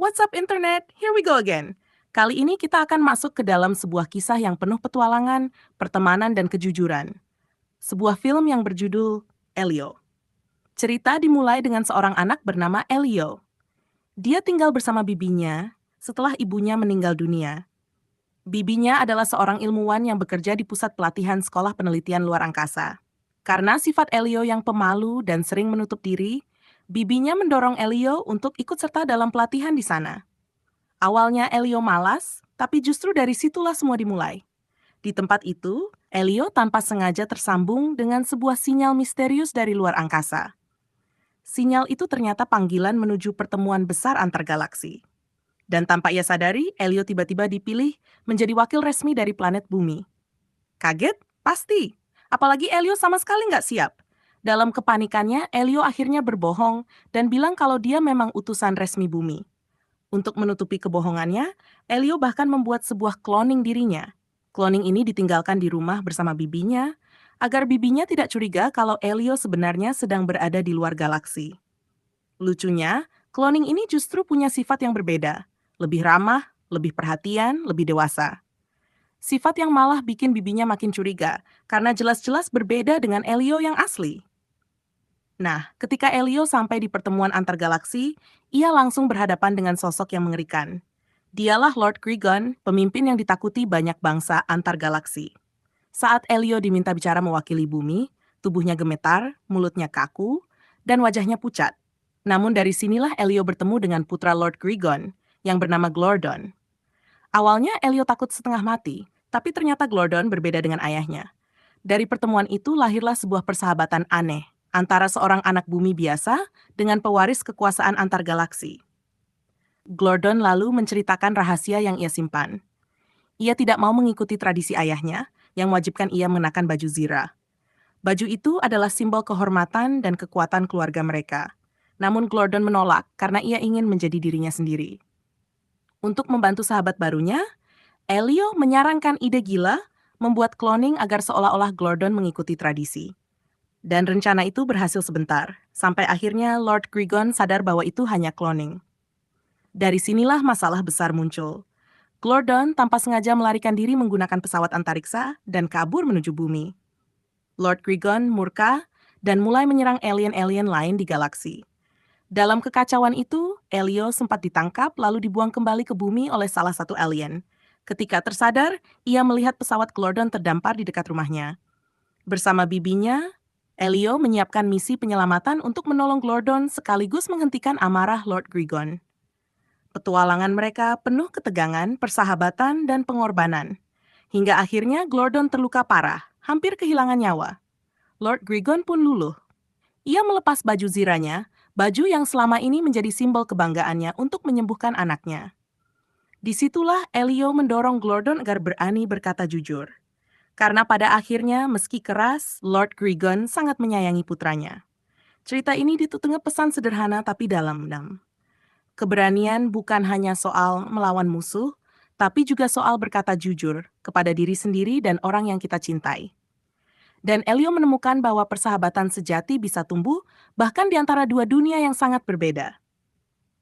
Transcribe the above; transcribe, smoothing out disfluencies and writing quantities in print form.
What's up internet? Here we go again. Kali ini kita akan masuk ke dalam sebuah kisah yang penuh petualangan, pertemanan, dan kejujuran. Sebuah film yang berjudul Elio. Cerita dimulai dengan seorang anak bernama Elio. Dia tinggal bersama bibinya setelah ibunya meninggal dunia. Bibinya adalah seorang ilmuwan yang bekerja di pusat pelatihan sekolah penelitian luar angkasa. Karena sifat Elio yang pemalu dan sering menutup diri, bibinya mendorong Elio untuk ikut serta dalam pelatihan di sana. Awalnya Elio malas, tapi justru dari situlah semua dimulai. Di tempat itu, Elio tanpa sengaja tersambung dengan sebuah sinyal misterius dari luar angkasa. Sinyal itu ternyata panggilan menuju pertemuan besar antar galaksi. Dan tanpa ia sadari, Elio tiba-tiba dipilih menjadi wakil resmi dari planet Bumi. Kaget? Pasti. Apalagi Elio sama sekali nggak siap. Dalam kepanikannya, Elio akhirnya berbohong dan bilang kalau dia memang utusan resmi Bumi. Untuk menutupi kebohongannya, Elio bahkan membuat sebuah cloning dirinya. Cloning ini ditinggalkan di rumah bersama bibinya, agar bibinya tidak curiga kalau Elio sebenarnya sedang berada di luar galaksi. Lucunya, cloning ini justru punya sifat yang berbeda. Lebih ramah, lebih perhatian, lebih dewasa. Sifat yang malah bikin bibinya makin curiga, karena jelas-jelas berbeda dengan Elio yang asli. Nah, ketika Elio sampai di pertemuan antar galaksi, ia langsung berhadapan dengan sosok yang mengerikan. Dialah Lord Grigon, pemimpin yang ditakuti banyak bangsa antar galaksi. Saat Elio diminta bicara mewakili bumi, tubuhnya gemetar, mulutnya kaku, dan wajahnya pucat. Namun dari sinilah Elio bertemu dengan putra Lord Grigon, yang bernama Glordon. Awalnya Elio takut setengah mati, tapi ternyata Glordon berbeda dengan ayahnya. Dari pertemuan itu lahirlah sebuah persahabatan aneh antara seorang anak bumi biasa dengan pewaris kekuasaan antar galaksi. Glordon lalu menceritakan rahasia yang ia simpan. Ia tidak mau mengikuti tradisi ayahnya yang mewajibkan ia mengenakan baju zirah. Baju itu adalah simbol kehormatan dan kekuatan keluarga mereka. Namun Glordon menolak karena ia ingin menjadi dirinya sendiri. Untuk membantu sahabat barunya, Elio menyarankan ide gila membuat cloning agar seolah-olah Glordon mengikuti tradisi. Dan rencana itu berhasil sebentar, sampai akhirnya Lord Grigon sadar bahwa itu hanya cloning. Dari sinilah masalah besar muncul. Glordon tanpa sengaja melarikan diri menggunakan pesawat antariksa dan kabur menuju bumi. Lord Grigon murka dan mulai menyerang alien-alien lain di galaksi. Dalam kekacauan itu, Elio sempat ditangkap lalu dibuang kembali ke bumi oleh salah satu alien. Ketika tersadar, ia melihat pesawat Glordon terdampar di dekat rumahnya. Bersama bibinya, Elio menyiapkan misi penyelamatan untuk menolong Glordon sekaligus menghentikan amarah Lord Grigon. Petualangan mereka penuh ketegangan, persahabatan, dan pengorbanan. Hingga akhirnya Glordon terluka parah, hampir kehilangan nyawa. Lord Grigon pun luluh. Ia melepas baju zirahnya, baju yang selama ini menjadi simbol kebanggaannya untuk menyembuhkan anaknya. Disitulah Elio mendorong Glordon agar berani berkata jujur. Karena pada akhirnya, meski keras, Lord Grigon sangat menyayangi putranya. Cerita ini ditutup pesan sederhana tapi dalam. Keberanian bukan hanya soal melawan musuh, tapi juga soal berkata jujur kepada diri sendiri dan orang yang kita cintai. Dan Elio menemukan bahwa persahabatan sejati bisa tumbuh bahkan di antara dua dunia yang sangat berbeda.